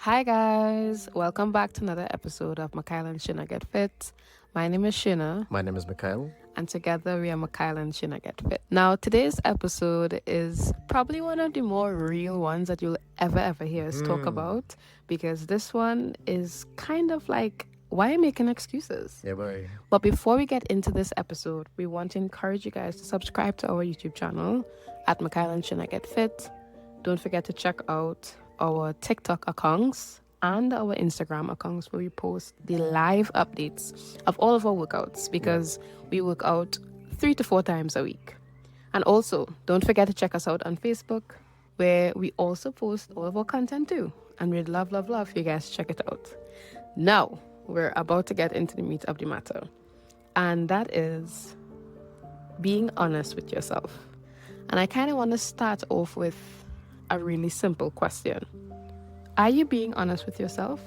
Hi guys, welcome back to another episode of Mikhail and Sherna Get Fit. My name is Sherna, My name is Mikhail. and together we are Mikhail and Sherna Get Fit. Now today's episode is probably one of the more real ones that you'll ever hear us talk about, because this one is kind of like why are making excuses. Yeah, boy. But before we get into this episode, we want to encourage you guys to subscribe to our YouTube channel at Mikhail and Sherna Get Fit. Don't forget to check out our TikTok accounts and our Instagram accounts where we post the live updates of all of our workouts, because we work out 3 to 4 times a week. And also, don't forget to check us out on Facebook, where we also post all of our content too. And we'd love for you guys to check it out. Now, we're about to get into the meat of the matter. And that is being honest with yourself. And I kind of want to start off with a really simple question. Are you being honest with yourself?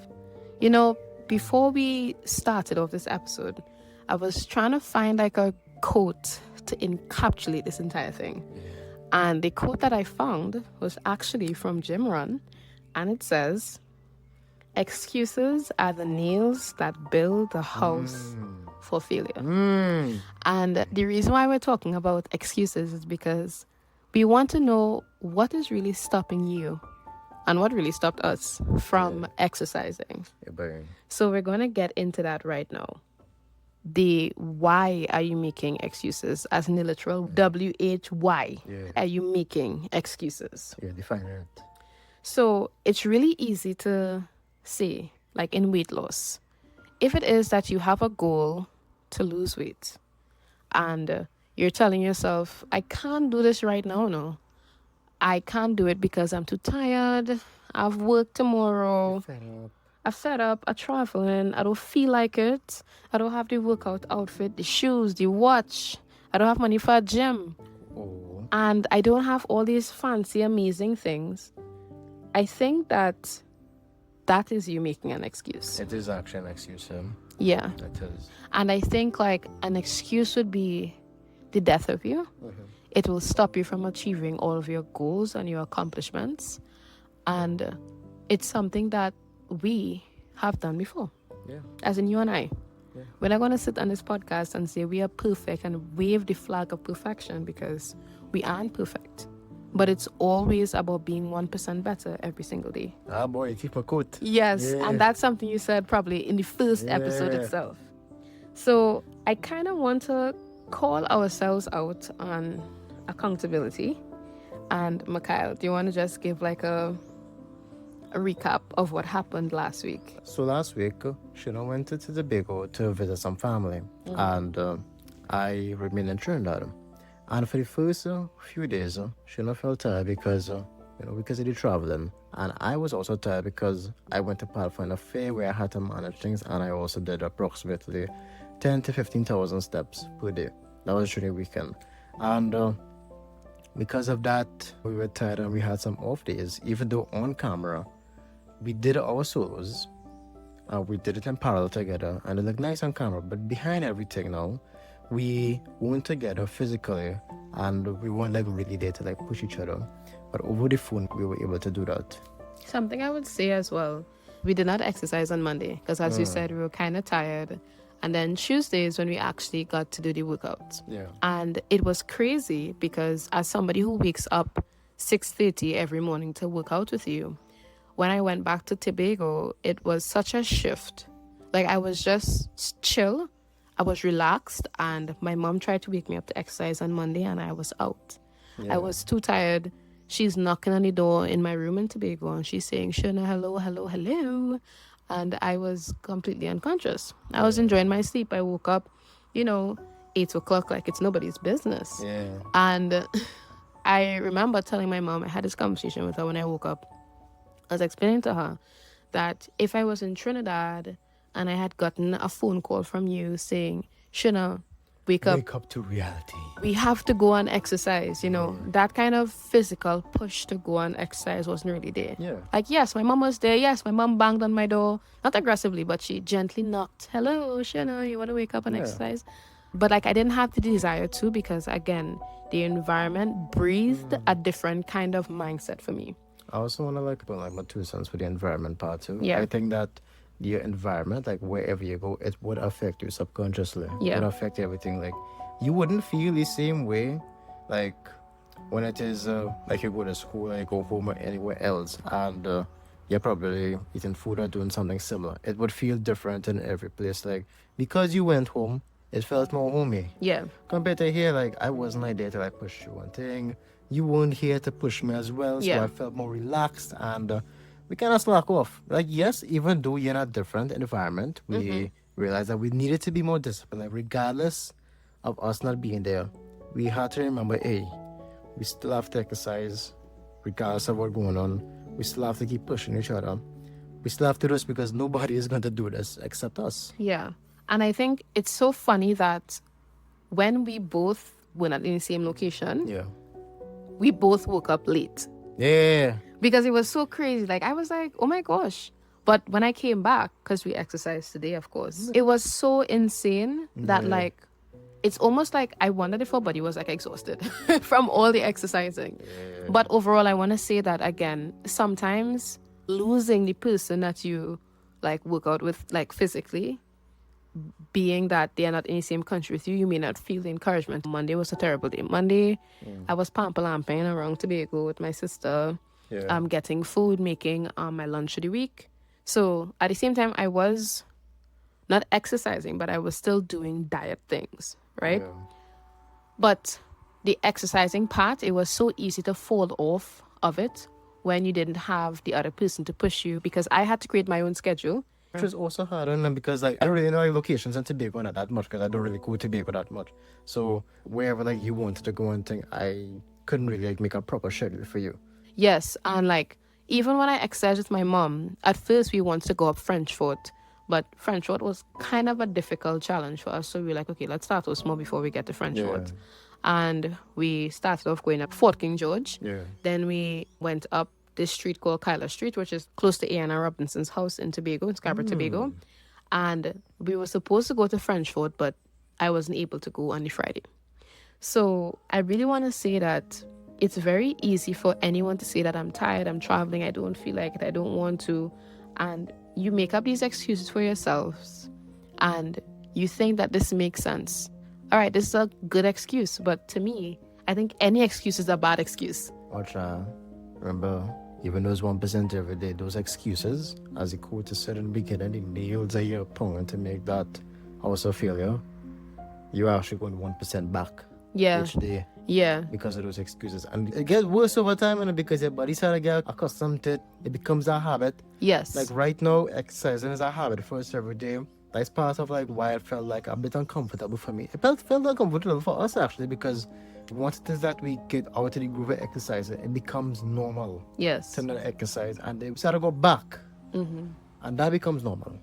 You know, before we started off this episode, I was trying to find like a quote to encapsulate this entire thing. And the quote that I found was actually from Jim Rohn, and it says, "Excuses are the nails that build the house for failure." And the reason why we're talking about excuses is because we want to know what is really stopping you and what really stopped us from exercising. Yeah, boy. So we're going to get into that right now. The why are you making excuses, as in the literal WHY are you making excuses? Yeah, define it. So it's really easy to say, like in weight loss, if it is that you have a goal to lose weight and you're telling yourself, I can't do this right now, no. I can't do it because I'm too tired. I've work tomorrow. I've set up a traveling. I don't feel like it. I don't have the workout outfit, the shoes, the watch. I don't have money for a gym. And I don't have all these fancy, amazing things. I think that is you making an excuse. It is actually an excuse, Yeah. It is. And I think like an excuse would be the death of you. It will stop you from achieving all of your goals and your accomplishments. And it's something that we have done before. Yeah. As in you and I. Yeah. We're not going to sit on this podcast and say we are perfect and wave the flag of perfection, because we aren't perfect. But it's always about being 1% better every single day. Ah, boy, keep a quote. Yes, Yeah. and that's something you said probably in the first episode itself. So I kind of want to call ourselves out on accountability. And Mikhail, do you want to just give like a recap of what happened last week? So last week, Sherna went to Tobago to visit some family, and I remained in Trinidad. And for the first few days, Sherna felt tired because of the traveling. And I was also tired because I went to Pathfinder Fair where I had to manage things, and I also did approximately 10 to 15,000 steps per day. That was during the weekend. And because of that, we were tired and we had some off days. Even though on camera, we did our solos. We did it in parallel together, and it looked nice on camera. But behind everything now, we weren't together physically, and we weren't like really there to like push each other. But over the phone, we were able to do that. Something I would say as well, we did not exercise on Monday because, as you said, we were kind of tired. And then Tuesdays when we actually got to do the workouts. Yeah. And it was crazy because as somebody who wakes up 6:30 every morning to work out with you, when I went back to Tobago, it was such a shift. Like I was just chill. I was relaxed, and my mom tried to wake me up to exercise on Monday and I was out. Yeah. I was too tired. She's knocking on the door in my room in Tobago and she's saying, Sherna, hello. And I was completely unconscious. I was enjoying my sleep. I woke up, 8 o'clock like it's nobody's business. Yeah. And I remember telling my mom, I had this conversation with her when I woke up. I was explaining to her that if I was in Trinidad and I had gotten a phone call from you saying, Sherna, wake up to reality. We have to go and exercise, that kind of physical push to go and exercise wasn't really there. Yeah. Like, yes, my mom was there. Yes, my mom banged on my door, not aggressively, but she gently knocked. Hello, Sherna, you want to wake up and exercise? But like, I didn't have the desire to, because again, the environment breathed a different kind of mindset for me. I also want to like put like my 2 cents for the environment part too. Yeah. I think that your environment, like wherever you go, it would affect you subconsciously. Yeah. It would affect everything. Like you wouldn't feel the same way, like when it is like you go to school or you go home or anywhere else, and you're probably eating food or doing something similar. It would feel different in every place. Like because you went home, it felt more homey. Yeah. Compared to here, like I wasn't like there to like push you one thing. You weren't here to push me as well, so Yeah. I felt more relaxed and we kind of slack off. Like yes, even though you're in a different environment, we realized that we needed to be more disciplined. Like regardless of us not being there, we had to remember, hey, we still have to exercise, regardless of what's going on. We still have to keep pushing each other. We still have to do this because nobody is going to do this except us. Yeah. And I think it's so funny that when we both were not in the same location, Yeah. we both woke up late Yeah. because it was so crazy. Like, I was like, oh my gosh. But when I came back, because we exercised today, of course, it was so insane that, like, it's almost like I wondered if our body was like exhausted from all the exercising. But overall, I want to say that again, sometimes losing the person that you like work out with, like physically, being that they're not in the same country with you, you may not feel the encouragement. Monday was a terrible day. Monday, I was pamper-lamping around Tobago with my sister, Yeah. getting food, making my lunch of the week. So at the same time, I was not exercising, but I was still doing diet things, right? Yeah. But the exercising part, it was so easy to fall off of it when you didn't have the other person to push you, because I had to create my own schedule. Which was also hard on them because like I don't really know like, locations in Tobago not that much because I don't really go to Tobago that much. So wherever like you wanted to go and thing, I couldn't really like make a proper schedule for you. Yes, and like even when I exercised with my mom, at first we wanted to go up French Fort, but French Fort was kind of a difficult challenge for us. So we were like, okay, let's start with small before we get to French Fort. And we started off going up Fort King George. Yeah. Then we went up this street called Kyler Street, which is close to Anna Robinson's house in Tobago, in Scarborough, Tobago. And we were supposed to go to French Fort, but I wasn't able to go on the Friday. So I really want to say that it's very easy for anyone to say that I'm tired, I'm traveling, I don't feel like it, I don't want to. And you make up these excuses for yourselves and you think that this makes sense. All right, this is a good excuse, but to me, I think any excuse is a bad excuse. Watch remember even those 1% every day, those excuses, as the quote said in the beginning, the nails are your opponent to make that house a failure. You're actually going 1% back Yeah. each day Yeah. because of those excuses. And it gets worse over time, and because your body starts to get accustomed to it, it becomes a habit. Yes. Like right now, exercising is a habit first every day. That's part of like why it felt like a bit uncomfortable for me. It felt uncomfortable for us actually because once it is that we get out of the groove of exercising, it becomes normal Yes. to not exercise, and then we start to go back, and that becomes normal.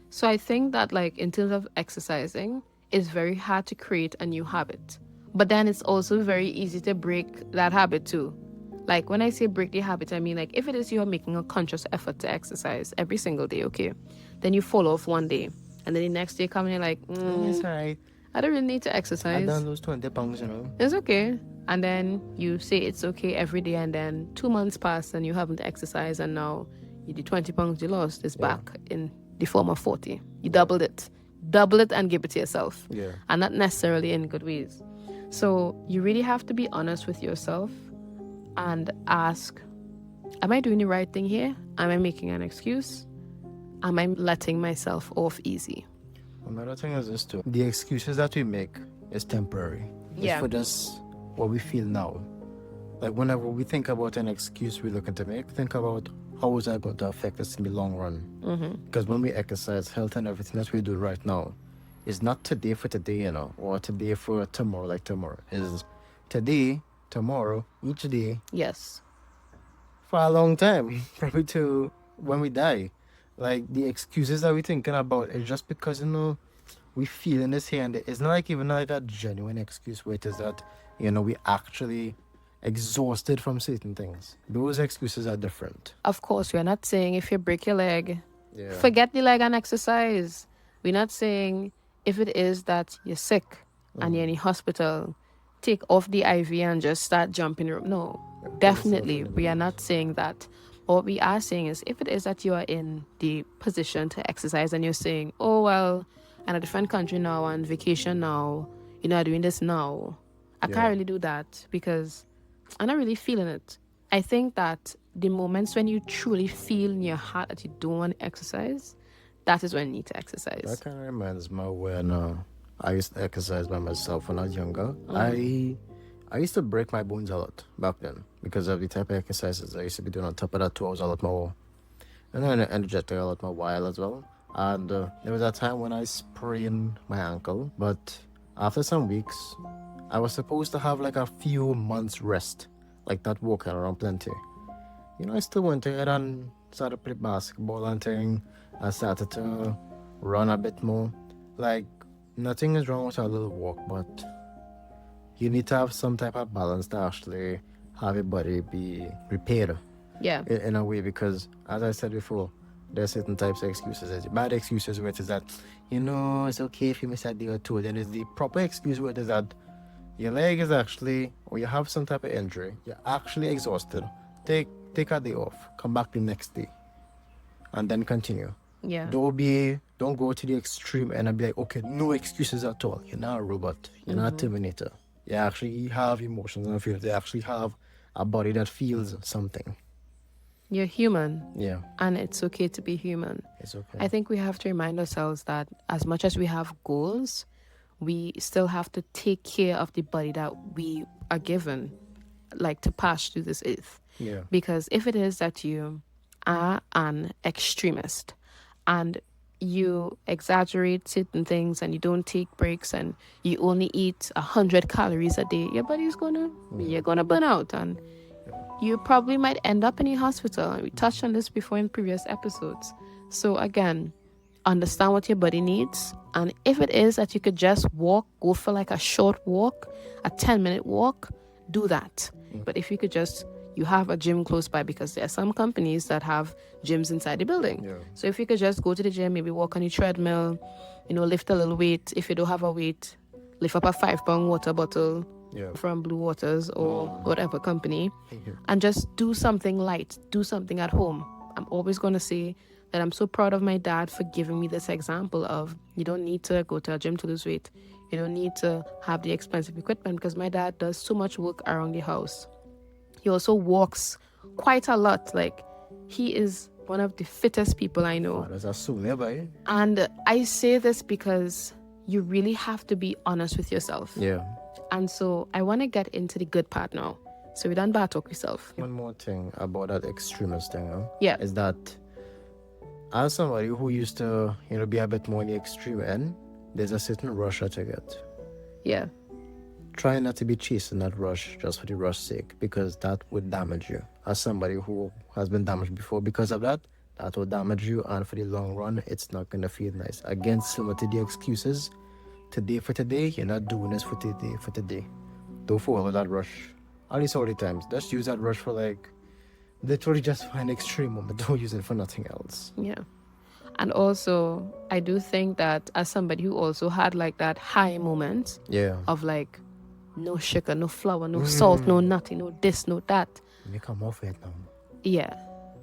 So I think that like in terms of exercising, it's very hard to create a new habit. But then it's also very easy to break that habit too. Like when I say break the habit, I mean like if it is you're making a conscious effort to exercise every single day, okay, then you fall off one day, and then the next day come and you're like, It's alright. I don't really need to I exercise. done those 20 pounds, you know. It's okay. And then you say it's okay every day, and then 2 months pass and you haven't exercised, and now the 20 pounds you lost is back in the form of 40. You doubled it. Double it and give it to yourself. Yeah. And not necessarily in good ways. So you really have to be honest with yourself and ask, am I doing the right thing here? Am I making an excuse? Am I letting myself off easy? Another thing is this too. The excuses that we make is temporary. Yeah. It's for just what we feel now. Like whenever we think about an excuse we're looking to make, think about how is that going to affect us in the long run. Because when we exercise, health and everything that we do right now is not today for today, you know, or today for tomorrow like tomorrow. Is today, tomorrow, each day Yes. for a long time, probably to when we die. Like the excuses that we're thinking about is just because, you know, we feeling this here and there. It's not like even like a genuine excuse where it is that, you know, we actually exhausted from certain things. Those excuses are different. Of course, we're not saying if you break your leg, Yeah. forget the leg and exercise. We're not saying if it is that you're sick and you're in the hospital, take off the IV and just start jumping rope. No. Definitely, we are not saying that. What we are saying is, if it is that you are in the position to exercise and you're saying, oh, well, I'm in a different country now, on vacation now, I'm doing this now, I can't really do that because I'm not really feeling it. I think that the moments when you truly feel in your heart that you don't want to exercise, that is when you need to That exercise. kind of reminds me when I used to exercise by myself when I was younger. I used to break my bones a lot back then because of the type of exercises I used to be doing. On top of that, too, I was a lot more, energetic, a lot more wild as well. And there was a time when I sprained my ankle, but after some weeks, I was supposed to have like a few months rest, like not walking around plenty. I still went ahead and started play basketball and thing. I started to run a bit more. Like, nothing is wrong with a little walk, but you need to have some type of balance to actually have your body be repaired Yeah. in a way, because as I said before, there are certain types of excuses. There's bad excuses where it is that, it's okay if you miss a day or two. Then there's the proper excuse where it is that your leg is actually, or you have some type of injury, you're actually exhausted. Take a day off, come back the next day, and then continue. Yeah. Don't go to the extreme end and be like, okay, no excuses at all. You're not a robot. You're not a Terminator. You actually have emotions and feelings. You actually have a body that feels something. You're human. Yeah, And it's okay to be human. it's okay. I think we have to remind ourselves that as much as we have goals, we still have to take care of the body that we are given, like to pass through this earth. Yeah. Because if it is that you are an extremist and you exaggerate certain things and you don't take breaks and you only eat 100 calories a day, your body's you're gonna burn out and you probably might end up in a hospital. And we touched on this before in previous episodes. So again, understand what your body needs. And if it is that you could just walk, go for like a short walk, a 10-minute walk, do that. But if you could you have a gym close by, because there are some companies that have gyms inside the building. Yeah. So if you could just go to the gym, maybe walk on your treadmill, lift a little weight. If you don't have a weight, lift up a 5-pound water bottle from Blue Waters or whatever company, and just do something light, do something at home. I'm always going to say that I'm so proud of my dad for giving me this example of you don't need to go to a gym to lose weight. You don't need to have the expensive equipment, because my dad does so much work around the house. He also walks quite a lot. Like, he is one of the fittest people I know. That's a soon nearby. And I say this because you really have to be honest with yourself. Yeah. And so I want to get into the good part now. So we done bad talk yourself. One more thing about that extremist thing, Yeah. is that as somebody who used to, be a bit more on the extreme end, there's a certain rush that you get. Yeah. Try not to be chasing that rush just for the rush's sake, because that would damage you. As somebody who has been damaged before because of that, that will damage you, and for the long run, it's not going to feel nice. Again, similar to the excuses, today for today, you're not doing this for today for today. Don't follow that rush. At least all the times. Just use that rush for literally just find extreme moment. Don't use it for nothing else. Yeah. And also, I do think that as somebody who also had like that high moment of like, no sugar, no flour, no salt, no nothing, no this, no that. You come off it now. Yeah.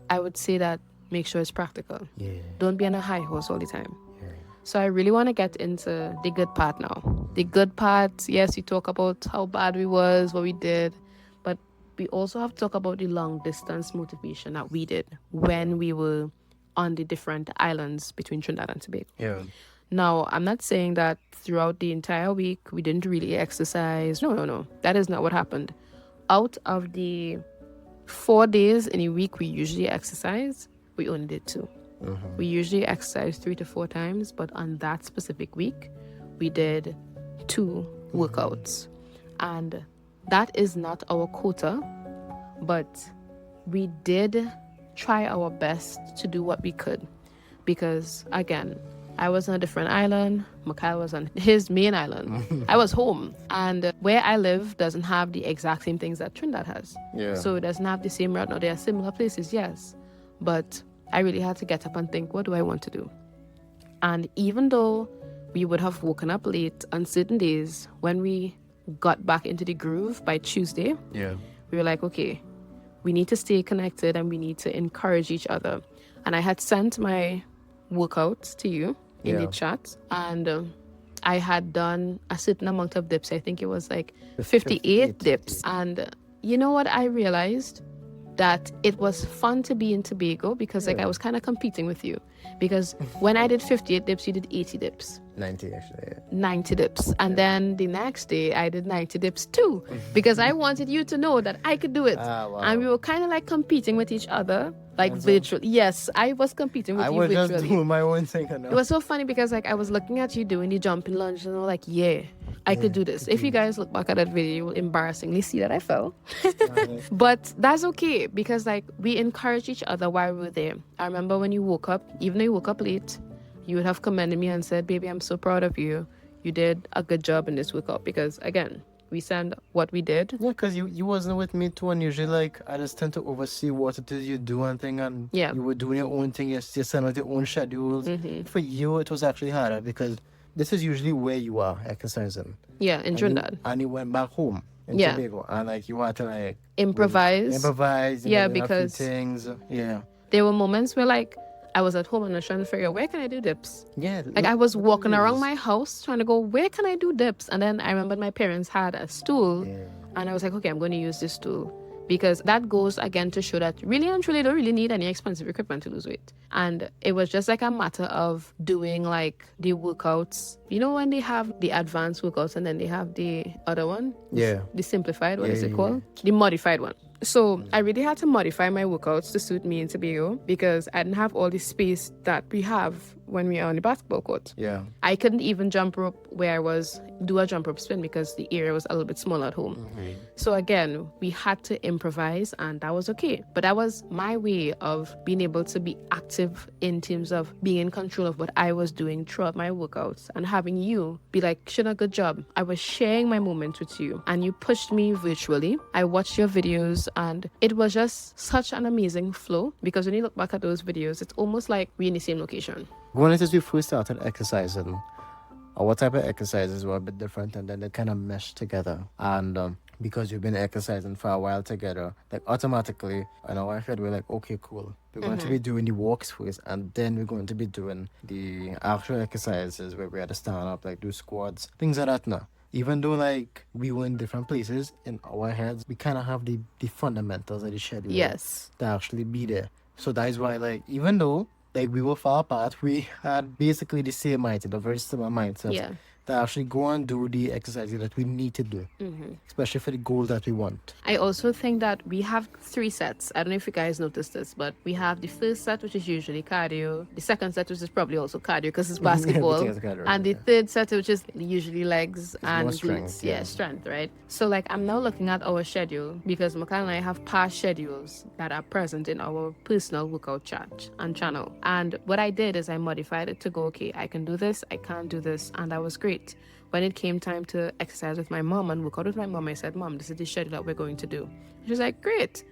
I would say that make sure it's practical. Yeah. Don't be on a high horse all the time. Yeah. So I really want to get into the good part now. The good part, yes, we talk about how bad we was, what we did, but we also have to talk about the long distance motivation that we did when we were on the different islands between Trinidad and Tobago. Yeah. Now, I'm not saying that throughout the entire week we didn't really exercise. No. That is not what happened. Out of the 4 days in a week we usually exercise, we only did 2. We usually exercise 3 to 4 times, but on that specific week, we did 2 workouts. And that is not our quota, but we did try our best to do what we could. Because, again, I was on a different island. Mikhail was on his main island. I was home. And where I live doesn't have the exact same things that Trinidad has. Yeah. So it doesn't have the same route. Now, there are similar places, yes. But I really had to get up and think, what do I want to do? And even though we would have woken up late on certain days, when we got back into the groove by Tuesday, Yeah. we were like, okay, we need to stay connected and we need to encourage each other. And I had sent my workouts to you in the Yeah. chat, and I had done a certain amount of dips. I think it was like 58 58 dips. And you know what I realized? That it was fun to be in Tobago because like I was kind of competing with you, because when I did 58 dips, you did 80 dips. 90 actually. Yeah. 90 dips, and then the next day I did 90 dips too, because I wanted you to know that I could do it. Wow. And we were kind of like competing with each other, like virtually. Yes, I was competing with I you was virtually. just doing my own thing. It was so funny because like I was looking at you doing the jumping lunge and I was like, yeah, I could do this. If you guys look back at that video, you will embarrassingly see that I fell. But that's okay, because like we encouraged each other while we were there. I remember when you woke up, even though you woke up late, you would have commended me and said, baby, I'm so proud of you. You did a good job in this workout, because again, we send what we did. Yeah, because you wasn't with me too, and usually like I just tend to oversee what it is you do and thing, and Yeah. you were doing your own thing. You send out your own schedules. For you, it was actually harder because this is usually where you are exercising. Yeah, in Trinidad. And you went back home in Yeah. Tobago, and like you had to like Improvise. improvise. Yeah, do a few because- things. Yeah, There were moments where like I was at home and I was trying to figure out, where can I do dips? yeah. Like I was walking around my house trying to go, where can I do dips? And then I remembered my parents had a stool, and I was like, okay, I'm going to use this stool, because that goes again to show that really and truly don't really need any expensive equipment to lose weight. And it was just like a matter of doing like the workouts. You know when they have the advanced workouts and then they have the other one? Yeah. The simplified, what is Yeah, it yeah, called? The modified one. So I really had to modify my workouts to suit me in Tobago, because I didn't have all the space that we have when we are on the basketball court. Yeah. I couldn't even jump rope where I was, do a jump rope spin, because the area was a little bit smaller at home. So again, we had to improvise, and that was okay. But that was my way of being able to be active in terms of being in control of what I was doing throughout my workouts, and having you be like, Sherna, good job. I was sharing my moments with you, and you pushed me virtually. I watched your videos, and it was just such an amazing flow, because when you look back at those videos, it's almost like we're in the same location. When it is we first started exercising, our type of exercises were a bit different, and then they kind of meshed together. And because we've been exercising for a while together, like automatically in our head we're like, okay, cool, we're going to be doing the walks first, and then we're going to be doing the actual exercises where we had to stand up, like do squats, things like that. Now, even though like we were in different places, in our heads we kind of have the fundamentals of the schedule Yes. to actually be there. So that is why, like, even though like we were far apart, we had basically the same mindset, a very similar mindset, Yeah. to actually go and do the exercises that we need to do, especially for the goal that we want. I also think that we have 3 sets. I don't know if you guys noticed this, but we have the first set, which is usually cardio. The second set, which is probably also cardio because it's basketball. Everything is cardio, And the yeah. third set, which is usually legs and more glutes. strength, Yeah, yeah. strength, right? So like I'm now looking at our schedule, because Mikhail and I have past schedules that are present in our personal workout chat and channel. And what I did is I modified it to go, okay, I can do this, I can't do this, and that was great. When it came time to exercise with my mom and work out with my mom, I said, Mom, this is the schedule that we're going to do. She was like, great.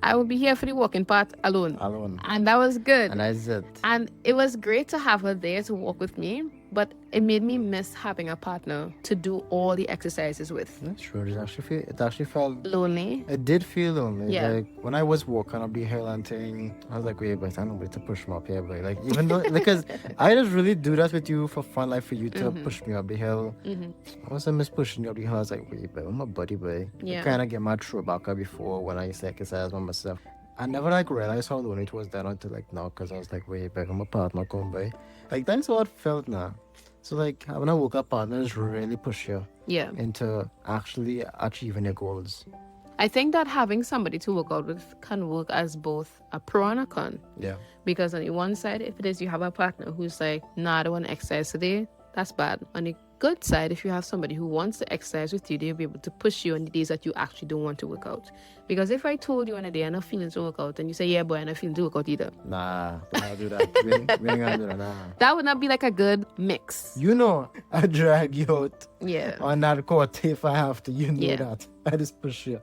I will be here for the walking part alone. And that was good. And that's it. And it was great to have her there to walk with me, but it made me miss having a partner to do all the exercises with. That's true. It actually felt, Lonely. it did feel lonely. Yeah. Like when I was walking up the hill and thing, I was like, wait, but I don't need to push me up here, but like even though because I just really do that with you for fun, like for you to push me up the hill. I was miss pushing you up the hill. I was like, wait, but I'm a buddy, boy. Yeah. Kind of get my throwback before when I used to exercise by myself. I never like realized how lonely it was then until like now, because I was like, wait, but I'm a partner come by. Like that's how it felt now. So like having a workout partner is really push you Yeah. into actually achieving your goals. I think that having somebody to work out with can work as both a pro and a con. Yeah. Because on the one side, if it is you have a partner who's like, nah, I don't want to exercise today, that's bad. On the good side, if you have somebody who wants to exercise with you, they'll be able to push you on the days that you actually don't want to work out. Because if I told you on a day I'm not feeling to work out, and you say, yeah, boy, I'm not feeling to work out either, Nah, don't do that. we ain't gonna do that, nah. that would not be like a good mix. You know, I drag you out Yeah. on that court if I have to. You know Yeah. that. I just push you.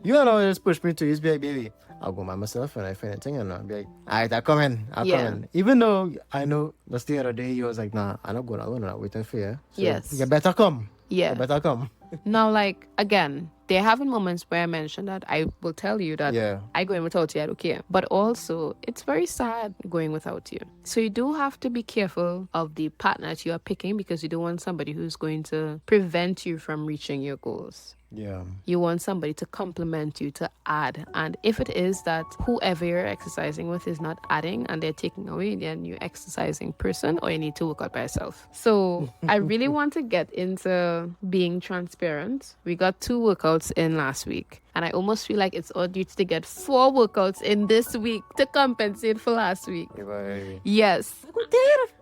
You know, just push me to. You just be like, baby, I'll go by myself and I find anything and I'll be like, alright, I'll come in. Yeah. Even though I know just the other day you was like, nah, I'm not going alone. I'm waiting for you. So Yes. you better come. Yeah. You better come. Now, like, again, there have been moments where I mentioned that I will tell you that Yeah. I go in without you, I don't care. But also, it's very sad going without you. So you do have to be careful of the partner that you are picking because you don't want somebody who's going to prevent you from reaching your goals. Yeah. You want somebody to complement you, to add. And if it is that whoever you're exercising with is not adding and they're taking away, then you're exercising person or you need to work out by yourself. So I really want to get into being transparent. We got 2 workouts in last week. And I almost feel like it's our duty to get 4 workouts in this week to compensate for last week. Right. Yes.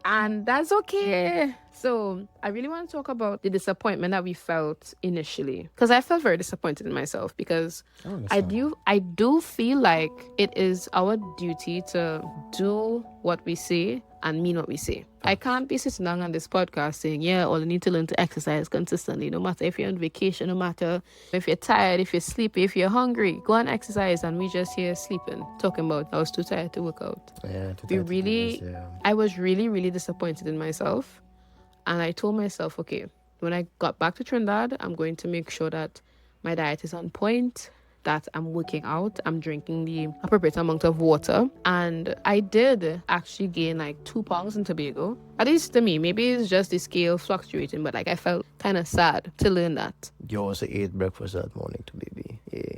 And that's okay. So I really want to talk about the disappointment that we felt initially. Because I felt very disappointed in myself because I do feel like it is our duty to do what we say and mean what we say. I can't be sitting down on this podcast saying, yeah, all you need to learn to exercise consistently, no matter if you're on vacation, no matter if you're tired, if you're sleepy, if you're hungry, go and exercise, and we just here sleeping, talking about I was too tired to work out. Yeah, I was really, really disappointed in myself. And I told myself, okay, when I got back to Trinidad, I'm going to make sure that my diet is on point, that I'm working out, I'm drinking the appropriate amount of water. And I did actually gain like 2 pounds in Tobago. At least to me, maybe it's just the scale fluctuating, but like I felt kind of sad to learn that. You also ate breakfast that morning too, baby. Yeah.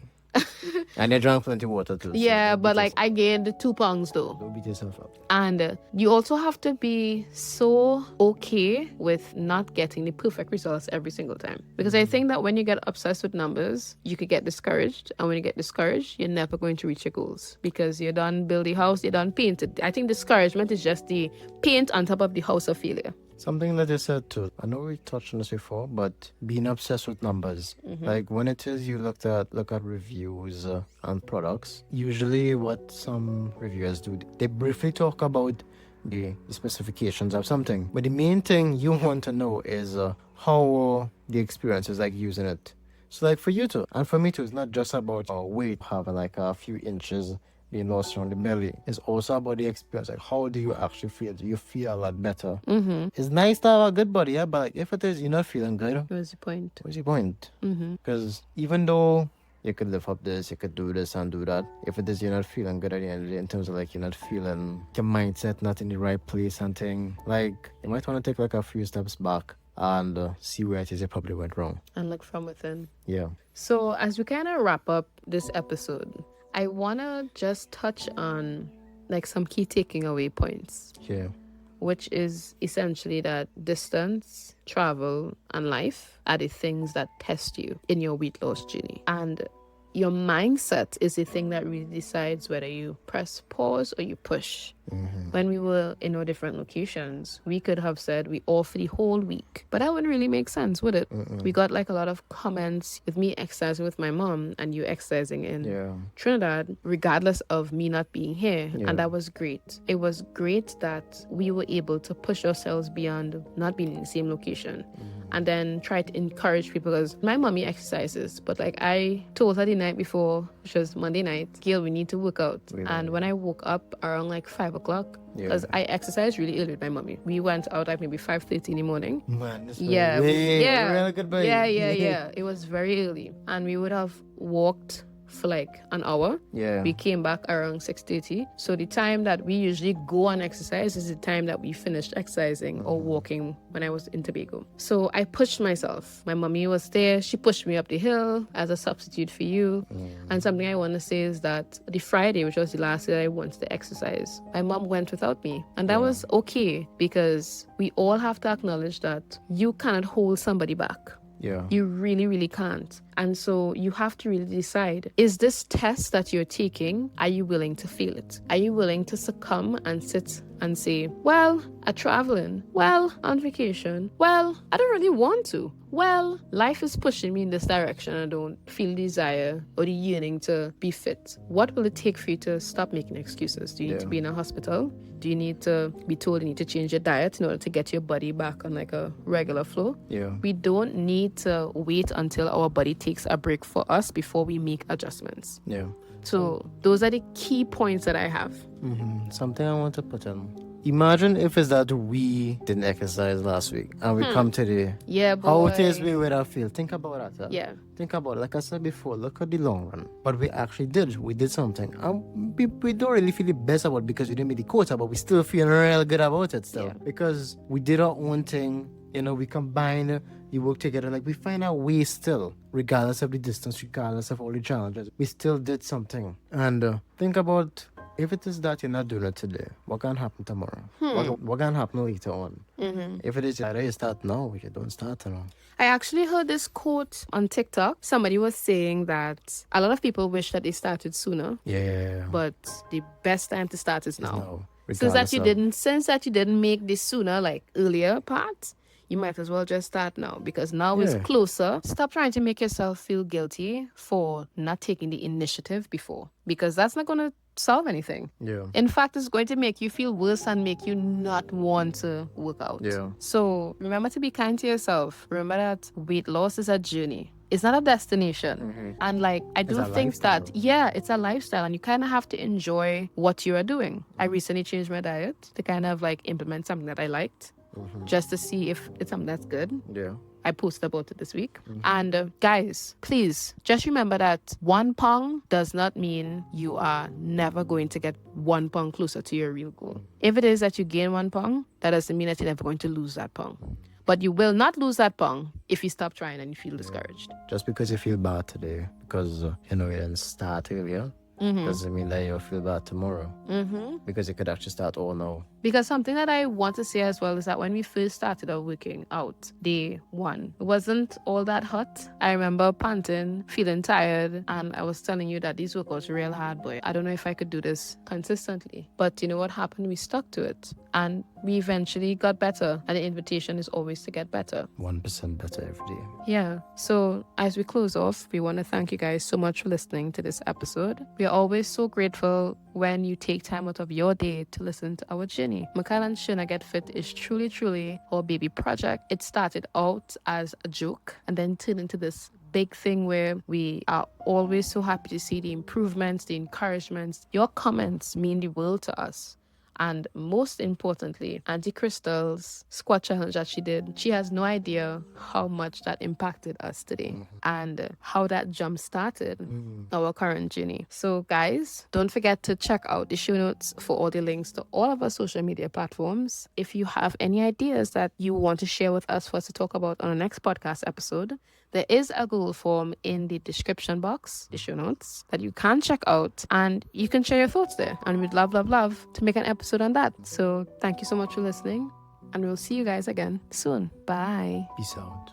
And you drank plenty of water too. Yeah, but like I gained 2 pounds though. Don't beat yourself up. And you also have to be so okay with not getting the perfect results every single time. Because I think that when you get obsessed with numbers, you could get discouraged. And when you get discouraged, you're never going to reach your goals because you're done building a house, you're done painted. I think discouragement is just the paint on top of the house of failure. Something that you said too, I know we touched on this before, but being obsessed with numbers. Like when it is you look at reviews and products, usually what some reviewers do, they briefly talk about the specifications of something. But the main thing you want to know is how the experience is like using it. So like for you too, and for me too, it's not just about weight, having like a few inches being lost around the belly. It's also about the experience. Like, how do you actually feel? Do you feel a lot better? It's nice to have a good body, yeah, but like, if it is you're not feeling good, What's the point? what's the point? Because even though you could lift up this, you could do this and do that, if it is you're not feeling good at the end of the day, in terms of like you're not feeling your mindset not in the right place and thing, like you might want to take like a few steps back and see where it is you probably went wrong. And look from within. Yeah. So as we kind of wrap up this episode, I want to just touch on like some key taking away points. Yeah. Which is essentially that distance, travel, and life are the things that test you in your weight loss journey. And your mindset is the thing that really decides whether you press pause or you push. When we were in our different locations, we could have said we off for the whole week, but that wouldn't really make sense, would it? We got like a lot of comments with me exercising with my mom and you exercising in Trinidad, regardless of me not being here. And that was great. It was great that we were able to push ourselves beyond not being in the same location. And then try to encourage people, because my mommy exercises, but like I told her the night before, which was Monday night, Gail, we need to work out. And when I woke up around like 5 o'clock, because I exercised really early with my mommy. We went out like maybe 5:30 in the morning. Man, this Yeah. good boy. Yeah. It was very early. And we would have walked for like an hour. We came back around 6:30. So the time that we usually go and exercise is the time that we finished exercising or walking when I was in Tobago. So I pushed myself. My mommy was there. She pushed me up the hill as a substitute for you. And something I want to say is that the Friday, which was the last day I wanted to exercise, my mom went without me. And that was okay, because we all have to acknowledge that you cannot hold somebody back. You really, really can't. And so you have to really decide, is this test that you're taking, are you willing to feel it? Are you willing to succumb and sit and say, well, I'm traveling, well, on vacation, well, I don't really want to, well, life is pushing me in this direction, I don't feel the desire or the yearning to be fit. What will it take for you to stop making excuses? Do you need to be in a hospital? Do you need to be told you need to change your diet in order to get your body back on like a regular flow? We don't need to wait until our body takes a break for us before we make adjustments. So those are the key points that I have. Something I want to put in. Imagine if it's that we didn't exercise last week and we come today. Yeah, boy. How it is we would have feel. Think about that. Yeah. Think about it. Like I said before, look at the long run. But we actually did. We did something. And we don't really feel the best about it because we didn't make the quota, but we still feel real good about it still. Yeah. Because we did our own thing. You know, we combine, we work together. Like, we find our way still, regardless of the distance, regardless of all the challenges. We still did something. And think about, if it is that you're not doing it today, what can happen tomorrow? What can happen later on? If it is either you start now or you don't start now. I actually heard this quote on TikTok. Somebody was saying that a lot of people wish that they started sooner, Yeah. but the best time to start is now. Since Regardless that you didn't make this sooner, like earlier part, you might as well just start now, because now it's closer. Stop trying to make yourself feel guilty for not taking the initiative before, because that's not going to solve anything. Yeah. In fact, it's going to make you feel worse and make you not want to work out. Yeah. So remember to be kind to yourself. Remember that weight loss is a journey. It's not a destination. And like, I do think that, it's a lifestyle, and you kind of have to enjoy what you are doing. I recently changed my diet to kind of like implement something that I liked, just to see if it's something that's good. Yeah. I posted about it this week. And guys, please just remember that 1 pound does not mean you are never going to get 1 pound closer to your real goal. If it is that you gain 1 pound, that doesn't mean that you're never going to lose that pound. But you will not lose that pound if you stop trying and you feel discouraged. Just because you feel bad today, because you didn't start earlier, doesn't mean that you'll feel bad tomorrow. Because you could actually start all now. Because something that I want to say as well is that when we first started our working out, day 1, it wasn't all that hot. I remember panting, feeling tired, and I was telling you that these workouts were real hard, boy. I don't know if I could do this consistently. But you know what happened? We stuck to it. And we eventually got better. And the invitation is always to get better. 1% better every day. Yeah. So as we close off, we want to thank you guys so much for listening to this episode. We are always so grateful when you take time out of your day to listen to our journey. Mikhail and Sherna Get Fit is truly, truly our baby project. It started out as a joke and then turned into this big thing where we are always so happy to see the improvements, the encouragements. Your comments mean the world to us. And most importantly, Auntie Crystal's squat challenge that she did, she has no idea how much that impacted us today and how that jump started our current journey. So guys, don't forget to check out the show notes for all the links to all of our social media platforms. If you have any ideas that you want to share with us for us to talk about on the next podcast episode, there is a Google form in the description box, the show notes, that you can check out, and you can share your thoughts there. And we'd love to make an episode on that. So thank you so much for listening, and we'll see you guys again soon. Bye. Peace out.